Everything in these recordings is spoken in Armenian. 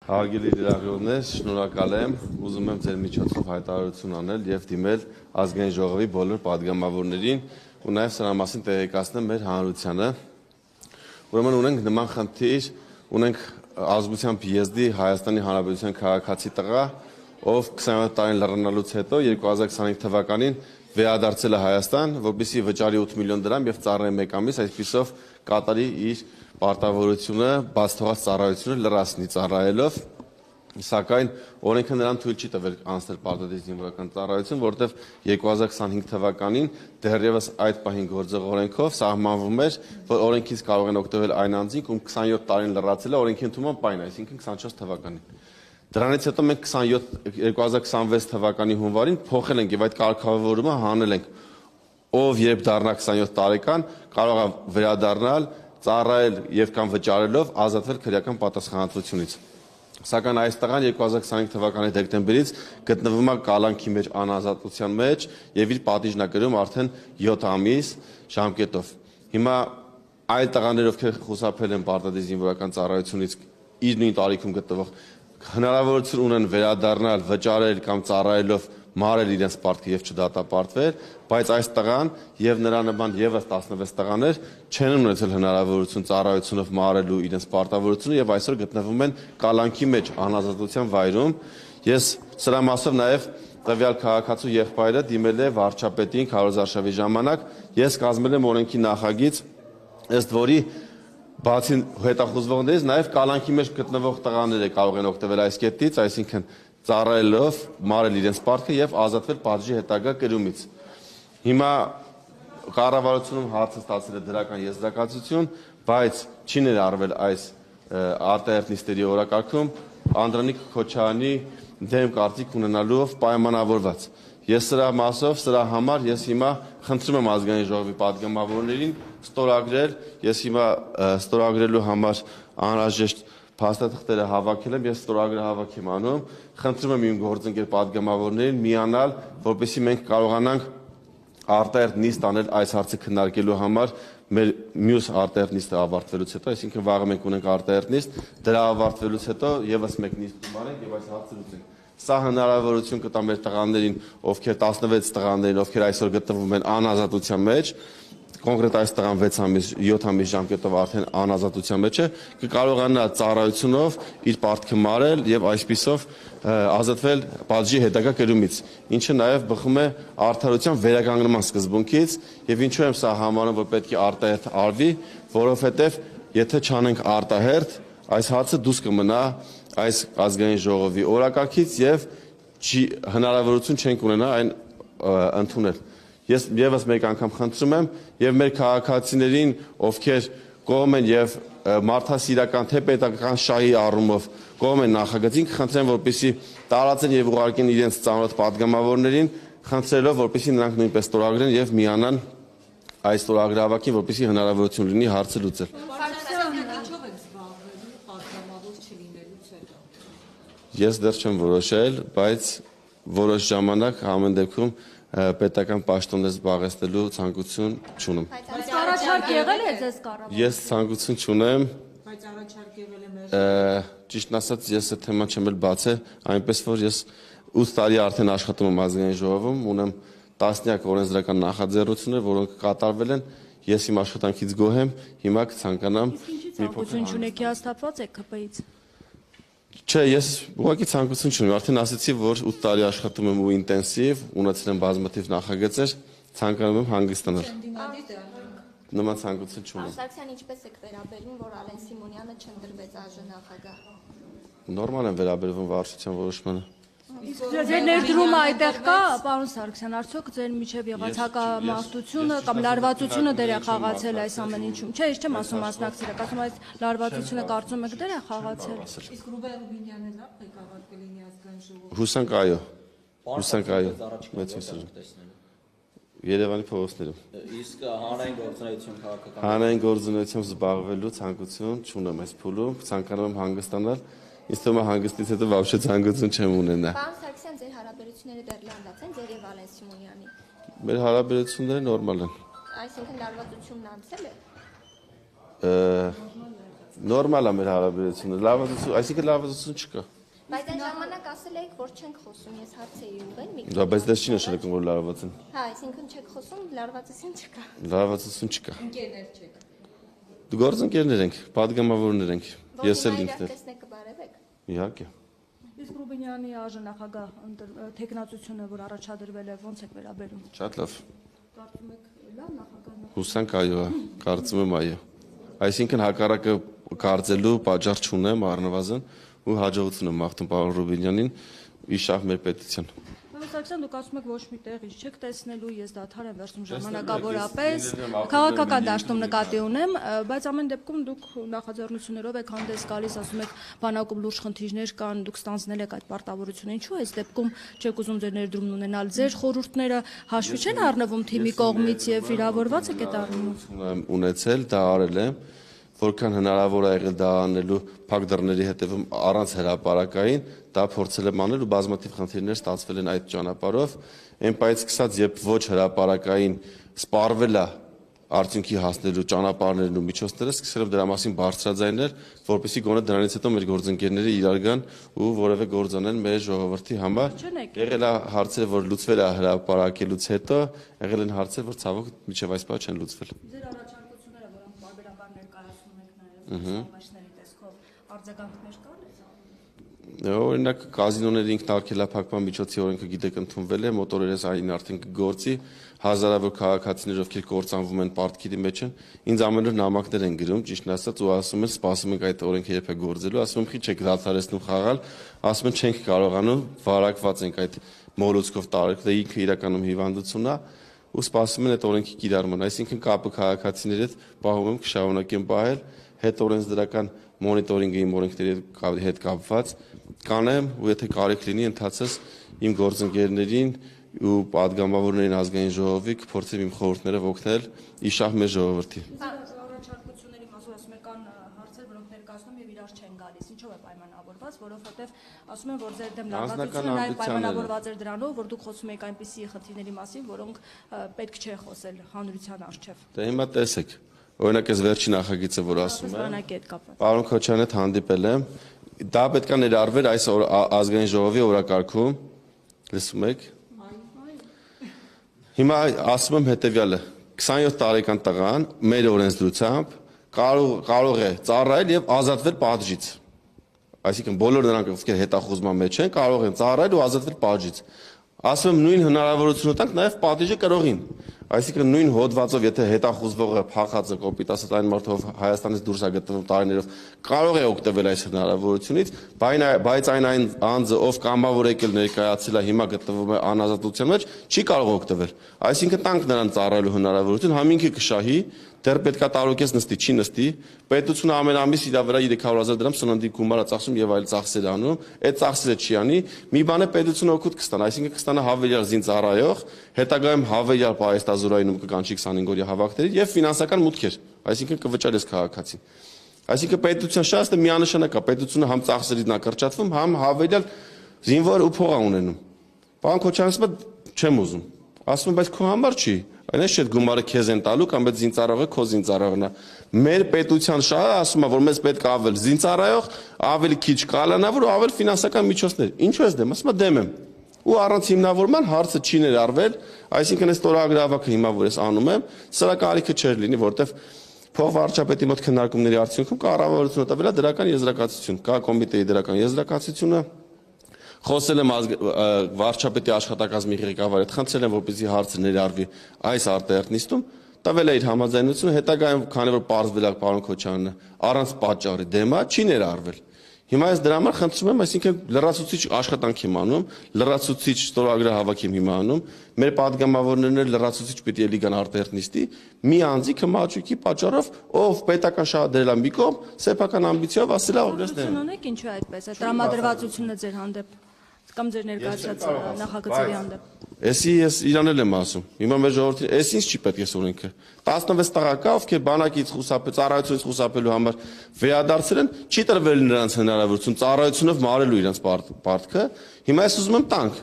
Հարգելի լրագրողներ, շնորհակալ եմ, ուզում եմ ձեր միջոցով հայտարարություն անել եւ դիմել ազգային ժողովի բոլոր падգամավորներին ու նաեւ սրա մասին տեղեկացնել մեր հանրությանը։ Ուրեմն ունենք նման խնդիր, ունենք ազգությամբ եզդի Հայաստանի Հանրապետության քաղաքացի տղա, ով 27 տարին լռնալուց հետո 2025 թվականին վերադարձել է Հայաստան, որպեսզի վճարի 8 միլիոն դրամ եւ ծառայի 1 ամիս, այսպիսով կատարի իր պարտավորությունը, բաց թողած ծառայությունը լրացնի ծառայելով, սակայն օրենքը նրան թույլ չի տվել անցնել պարտադիր զինվորական ծառայություն, որտեղ 2025 թվականին դեռևս այդ պահին գործող օրենքով սահմանվում էր, որ օրենքից կարող են օգտվել այն անձինք, ում 27 տարին լրացել է օրենքի ընդունման պահին, այսինքն 24 թվականին։ Դրանից հետո մենք 2026 թվականի հունվարին փոխել ենք եւ այդ կարգավորումը հանել ենք, ով երբ դառնա 27 տարեկան, կարող է վերադառնալ, ծառայել եւ կամ վճարելով ազատվել քրեական պատասխանատվությունից։ Սակայն այս տղան 2025 թվականի դեկտեմբերից գտնվում է կալանքի մեջ անազատության մեջ եւ իր պատիժն է կրում արդեն 7 ամիս ժամկետով։ Հիմա այդ տղաները, ովքեր խուսափել են պարտադիր զինվորական ծառայությունից, իր նույն տարիքում գտնվող հնարավորություն ունեն վերադառնալ, վճարել կամ ծառայելով մարել իրենց պարտքը եւ չդատապարտվել, բայց այս տղան եւ նրա նման եւս 16 տղաներ չեն ունեցել հնարավորություն ծառայությունով մարելու իրենց պարտավորությունը եւ այսօր գտնվում են կալանքի մեջ անազատության վայրում։ Ես սրա մասով նաեւ տվյալ քաղաքացու եղբայրը դիմել է վարչապետին քարոզարշավի ժամանակ, ես կազմել եմ օրենքի նախագիծ, ըստ որի բացի հետախուզվողներից նաև կալանքի մեջ գտնվող տղաները կարող են օգտվել այս կետից, այսինքն ծառայելով մարել իրենց պարտքը եւ ազատվել պատժի հետագա կրումից։ Հիմա կառավարությունում հարցը ստացել է դրական եզրակացություն, բայց չի ներառվել այս արտահերթ նիստերի օրակարգում Անդրանիկ Քոչարյանի դեմ կարծիք ունենալով պայմանավորված։ Ես սրա մասով, սրա համար ես հիմա խնդրում եմ ազգային ժողովի падգամավորներին ստորագրել, ես հիմա ստորագրելու համար անհրաժեշտ փաստաթղթերը հավաքել եմ, ես ստորագրը հավաք եմ անում, խնդրում եմ իմ գործընկեր падգամավորներին միանալ, որպեսզի մենք կարողանանք արտահերթ նիստ անել այս հարցը քննարկելու համար մեր մյուս արտահերթ նիստը ավարտվելուց հետո, այսինքն վաղը մենք ունենք արտահերթ նիստ, դրա ավարտվելուց հետո եւս մեկ նիստ ունենք եւ այս հարցը լուծենք։ Սա հնարավորություն կտա մեր տղաներին, ովքեր 16 տղաներին, ովքեր այսօր գտնվում են անազատության մեջ, կոնկրետ այս տղան 6 ամիս, 7 ամիս ժամկետով արդեն անազատության մեջ է, կկարողանա ծառայությունով իր պարտքը մարել եւ այսպիսով ազատվել պատժի հետագա կրումից, ինչը նաեւ բխում է արդարության վերականգնման սկզբունքից եւ ինչու եմ սա համարում, որ պետք է արտահերթ արվի, որովհետեւ եթե չանենք արտահերթ, այս հարցը դուրս կմնա այս ազգային ժողովի օրակարգից եւ հնարավորություն չենք ունենա այն ընդունել։ Ես եւս մեկ անգամ խնդրում եմ եւ մեր քաղաքացիներին, ովքեր կողմ են եւ մարդասիրական թե պետական շահի առումով կողմ են նախագծին, խնդրեմ, որպեսզի տարածեն եւ ուղարկեն իրենց ծանոթ падգամավորներին, խնդրելով, որպեսզի նրանք նույնպես ստորագրեն եւ միանան այս ստորագրավակին, որպեսզի հնարավորություն լինի հարցը լուծել։ Ես դեռ չեմ որոշել, բայց որոշ ժամանակ ամեն դեպքում պետական պաշտոններ զբաղեցնելու ցանկություն չունեմ։ Բայց առաջարկ եղել է ձեզ կառավարության։ Ես ցանկություն չունեմ։ Բայց առաջարկ եղել է մեր։ Ճիշտն ասած, ես այդ թեման չեմ էլ բացել, այնպես որ ես 8 տարի արդեն աշխատում եմ ազգային ժողովում, ունեմ տասնյակ օրենսդրական նախաձեռնություններ, որոնք կատարվել են, ես իմ աշխատանքից գոհ եմ, հիմա կցանկանամ մի փոքր չունեք հաստատված եք ԿՊ-ից։ Չէ, ես ուղղակի ցանկություն չունեմ, արդեն ասացի, որ 8 տարի աշխատում եմ ու ինտենսիվ, ունեցել եմ բազմաթիվ նախագծեր, ցանկանում եմ հանգստանալ։ Նման ցանկություն չունեմ։ Սարգսյան, ինչպես եք վերաբերվում, որ Ալեն Սիմոնյանը չընտրվեց ԱԺ նախագահ։ Նորմալ եմ վերաբերվում վարչության որոշմանը։ Ձեր ներդրումը այդտեղ կա, պարոն Սարգսյան, արդյոք ձեր միջև եղած հակամարտությունը կամ լարվածությունը դեր է խաղացել այս ամեն ինչում։ Չէ, ես չեմ ասում մասնակցել, ասում այս լարվածությունը կարծում եք դեր է խաղացել։ Իսկ Ռուբեն Ռուբինյանը լավ ղեկավար կլինի ազգային ժողովում։ Հուսանք այո։ Հուսանք այո։ Երևանի փողոցներում։ Իսկ հանրային գործունեություն քաղաքական հանրային գործունեությամբ զբաղվելու ցանկություն չունեմ այս փուլում, ցանկանում եմ հանգստանալ, ինձ թվում է հանգստից հետո вообще ցանկություն չեմ ունենա։ Պարոն Սարգսյան, ձեր հարաբերությունները դեռ լանդած են ձեր եւ Ալեն Սիմոնյանի։ Մեր հարաբերությունները նորմալ են։ Այսինքն լարվածությունն անցել է։ Նորմալ է մեր հարաբերությունը, լավացություն, այսինքն լավացություն չկա։ Բայց այն ժամանակ ասել եք, որ չենք խոսում, ես հարց էի ուղղել մի Դա բայց դες չի նշանակում, որ լարված են։ Հա, այսինքն չեք խոսում, լարվածություն չկա։ Լարվածություն չկա։ Ընկերներ չեք։ Դու գործընկերներ ենք, падգամավորներ ենք։ Ես էլ ինքն եմ։ Տեսնեք կբարևեք։ Իհարկե։ Իսկ Ռուբինյանի նախագահ տեխնացությունը, որ առաջադրվել է, ոնց եք վերաբերում։ Շատ լավ։ Կարծում եք լավ նախագահն է։ Հուսանք այո, կարծում եմ այո։ Այսինքն հակառակը կարծելու պատճառ չունեմ առնվազն ու հաջողություն եմ մաղթում պարոն Ռուբինյանին իշահ մեր պետության։ Պարոն Սարգսյան, դուք ասում եք ոչ մի տեղից չեք տեսնելու, ես դադար եմ վերցնում ժամանակավորապես, քաղաքական դաշտում նկատի ունեմ, բայց ամեն դեպքում դուք նախաձեռնություններով եք հանդես գալիս, ասում եք բանակում լուրջ խնդիրներ կան, դուք ստանձնել եք այդ պարտավորությունը, ինչու այս դեպքում չեք ուզում ձեր ներդրումն ունենալ, ձեր խորհուրդները հաշվի չեն առնվում թիմի կողմից եւ վիրավորված եք այդ առումով։ Ունեցել, դա արել եմ, որքան հնարավոր է եղել դա անելու փակ դռների հետևում առանց հրապարակային, դա փորձել եմ անել ու բազմաթիվ խնդիրներ ստացվել են այդ ճանապարհով, այն բայց սկսած երբ ոչ հրապարակային սպառվել է արդյունքի հասնելու ճանապարհներն ու միջոցները, սկսել եմ դրա մասին բարձրաձայնել, որպեսզի գոնե դրանից հետո մեր գործընկերները իրար գան ու որևէ գործ անեն մեր ժողովրդի համար։ Եղել է հարցեր, որ լուծվել է հրապարակելուց հետո, եղել են հարցեր, որ ցավոք մինչև այս պահ չեն լուծվել։ Ձեր առաջարկությունները, որոնք բարբերաբար ներկայացնում եք նաև ամբողջների տեսքով, արձագանքներ կան։ Օրինակ կազինոների ինքնարգելափակման միջոցի օրենքը գիտեք ընդունվել է, մոտորերս այն արդեն կգործի, հազարավոր քաղաքացիներ, ովքեր կործանվում են պարտքերի մեջ են, ինձ ամեն օր նամակներ են գրում, ճիշտն ասած, ու ասում են, սպասում ենք այդ օրենքը երբ է գործելու, ասում եմ, քիչ եք դադարեցնում խաղալ, ասում են, չենք կարողանում, վարակված ենք այդ մոլուցկով տարեք, դա ինքը իրականում հիվանդություն է, ու սպասում են այդ օրենքի կիրառման, այսինքն կապը քաղաքացիների հետ պահում եմ, կշարունակեմ պահել, հետ օրենսդրական մոնիտորինգը իմ օրենքների հետ կապված կանեմ ու եթե կարիք լինի ընթացած իմ գործընկերներին ու падգամավորներին ազգային ժողովի կփորձեմ իմ խորհուրդներով օգնել իշահ մեր ժողովրդի։ Առաջարկությունների մասով ասում եք կան հարցեր, որոնք ներկայացնում եւ իրար չեն գալիս։ Ինչով է պայմանավորված, որովհետեւ ասում են, որ ձեր դեմ լարվածությունը նաեւ պայմանավորված էր դրանով, որ դուք խոսում եք այնպիսի խնդիրների մասին, որոնք պետք չէ խոսել հանրության առջև։ Դե հիմա տեսեք, օրինակ այս վերջի նախագիծը, որ ասում եմ, պարոն Քոչարյանի հետ հանդիպել եմ, դա պետք է ներառվեր այս ազգային ժողովի օրակարգում, լսում եք։ Հիմա ասում եմ հետևյալը, 27 տարեկան տղան մեր օրենսդրությամբ կարող է ծառայել եւ ազատվել պատժից։ Այսինքն բոլոր նրանք, ովքեր հետախուզման մեջ են, կարող են ծառայել ու ազատվել պատժից։ Ասում եմ նույն հնարավորությունը տանք նաեւ պատիժը կրողին։ Այսինքն նույն հոդվածով, եթե հետախուզվողը փախածը կոպիտ ասած այն մարդով Հայաստանից դուրս է գտնվում տարիներով, կարող է օգտվել այս հնարավորությունից, բայց այն անձը, ով կամավոր եկել ներկայացել է, հիմա գտնվում է անազատության մեջ, չի կարող օգտվել։ Այսինքն տանք նրան ծառայելու հնարավորություն, համինքը կշահի, դեռ պետքա տարօրքես նստի, չի նստի, պետությունը ամեն ամիս իր վրա 300,000 դրամ սննդի գումար է ծախսում եւ այլ ծախսեր անում, այդ ծախսերը չի անի, մի բան է պետությունը օգուտ կստանա, այսինքն կստանա հավելյալ զինծառայող, հետագայում հավելյալ պահեստազորայինում կկանչի 25-օրյա հավաքների եւ ֆինանսական մուտքեր, այսինքն կվճարես քաղաքացին։ Այսինքն պետության շահը միանշանակ է, պետությունը համ ծախսերից նա կրճատվում, համ հավելյալ զինվոր ու փող ունենում։ Պարոն Քոչարյանը չեմ ուզում։ Ասում եմ, բայց քո համար չի։ Այնպես չէ գումարը քեզ են տալու կամ այդ զինծառայողը քո զինծառայողն է։ Մեր պետության շահը ասում է, որ մեզ պետք է ավել զինծառայող, ավելի քիչ կալանավոր ու ավել ֆինանսական միջոցներ։ Ինչու ես դեմ, ասում եմ դեմ եմ։ Ու առանց հիմնավորման հարցը չի ներառվել, այսինքն այս ստորագրավակը հիմա որ ես անում եմ, սրա կարիքը չէր լինի, որտեվ փոխվարչապետի մոտ քննարկումների արդյունքում կառավարությունը տվել է դրական եզրակացություն, կա կոմիտեի դրական եզրակացությունը, խոսել եմ վարչապետի աշխատակազմի ղեկավարի հետ, խնդրել եմ, որպեսզի հարցը ներառվի այս արտահերթ նիստում, տվել է իր համաձայնությունը, հետագայում քանի որ պարզվել է պարոն Քոչարյանը առանց պատճառի դեմ է, չի ներառվել։ Հիմա ես դրա համար խնդրում եմ, այսինքն լրացուցիչ աշխատանք եմ անում, լրացուցիչ ստորագրահավաք եմ հիմա անում, մեր падգամավորներն լրացուցիչ պիտի էլի գան արտահերթ նիստի, մի անձի քմաճուկի պատճառով, ով պետական շահ դրել է մի կողմ, սեփական ամբիցիայով ասել է օրենս դեմ։ Ունեք ինչու այդպես է տրամադրվածությունը ձեր հանդեպ կամ ձեր ներկայացած նախագծերի հանդեպ։ Էսի ես իրանել եմ ասում։ Հիմա մեր ժողովրդին էս ինչ չի պետք է օրենքը։ 16 տղա կա, ովքեր բանակից խուսափել, ծառայությունից խուսափելու համար վերադարձել են, չի տրվել նրանց հնարավորություն ծառայությունով մարելու իրենց պարտքը։ Հիմա ես ուզում եմ տանք։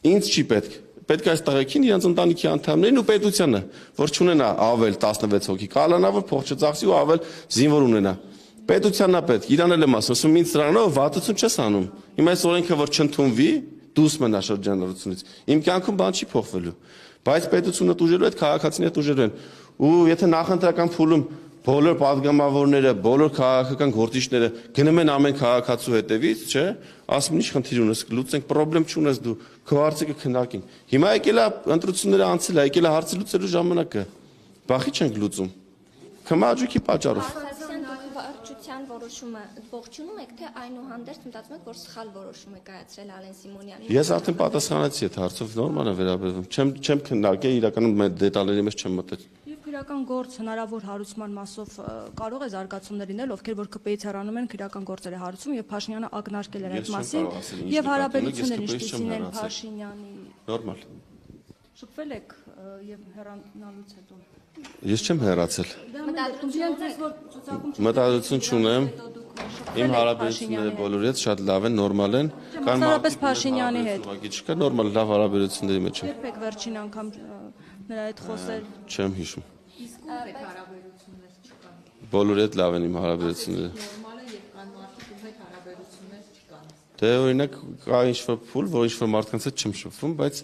Ինձ չի պետք։ Պետք է այս տղեկին իրենց ընտանիքի անդամներին ու պետությանը, որ չունենա ավել 16 հոգի կալանավոր, փող չծախսի ու ավել զինվոր ունենա։ Պետությանն է պետք, իրան էլ եմ ասում, ինձ դրանով վատություն չես անում։ Հիմա այս օրենքը որ չընդունվի, դուրս մնա շրջանառությունից։ Իմ կյանքում բան չի փոխվելու։ Բայց պետությունը դուժելու հետ քաղաքացիները դուժելու են։ Ու եթե նախընտրական փուլում բոլոր падգամավորները, բոլոր քաղաքական գործիչները գնում են ամեն քաղաքացու հետևից, չէ՞, ասում ինչ խնդիր ունես, լուծենք, խնդրեմ չունես դու, քո հարցը կքննարկենք։ Հիմա եկել է ընտրությունները անցել է, եկել է հարցը լուծելու ժամանակը։ Բախի չենք լուծում։ Քմաճուկի պատճառով։ Վարչության որոշումը ողջունում եք, թե այնուհանդերձ մտածում եք, որ սխալ որոշում է կայացրել Ալեն Սիմոնյանի։ Ես արդեն պատասխանեցի այդ հարցով, նորմալ է վերաբերվում։ Չեմ քննարկել, իրականում դետալների մեջ չեմ մտել։ Եվ քրական գործ հնարավոր հարուցման մասով կարող է զարգացումներ լինել, ովքեր որ ԿՊ-ից հեռանում են քրական գործերը հարուցում եւ Փաշինյանը ակնարկել էր այդ մասին եւ հարաբերությունները ինչպիսին են Փաշինյանի։ Նորմալ։ Շփվել եք եւ հեռանալուց հետո։ Ես չեմ հեռացել։ Մտադրություն չունեմ։ Իմ հարաբերությունները բոլորի հետ շատ լավ են, նորմալ են։ Մասնավորապես Փաշինյանի հետ։ Ուղղակի չկա նորմալ լավ հարաբերությունների մեջ եմ։ Երբ եք վերջին անգամ նրա հետ խոսել։ Չեմ հիշում։ Իսկ ում հետ հարաբերություններ չկան։ Բոլորի հետ լավ են իմ հարաբերությունները։ Նորմալ է եւ կան մարդիկ, ում հետ հարաբերություններ չկան։ Դե օրինակ կա ինչ-որ փուլ, որ ինչ-որ մարդկանց հետ չեմ շփվում, բայց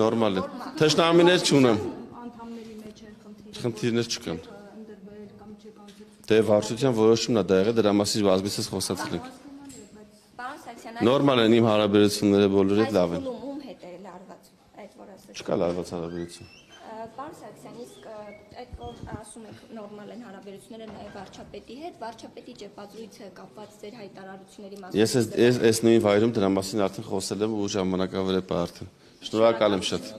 նորմալ է։ Թշնամիներ չունեմ։ Անդամների մեջ էր խնդիրը։ Խնդիրներ չկան։ Ընդրվել կամ չեկանցել։ Դե վարչության որոշումն է դա եղել, դրա մասին բազմիցս խոսացել ենք։ Պարոն Սարգսյան, Նորմալ են իմ հարաբերությունները բոլորի հետ լավ են։ ում հետ է լարված այդ որ ասել։ Չկա լարված հարաբերություն։ Պարոն Սարգսյան, իսկ այդ որ ասում եք նորմալ են հարաբերությունները նաև վարչապետի հետ, վարչապետի ճեպազրույցը կապված ձեր հայտարարությունների մասով։ Ես այս նույն վայրում դրա մասին արդեն խոսել եմ ու ժամանակավեր է արդեն։ Շնորհակալ եմ շատ։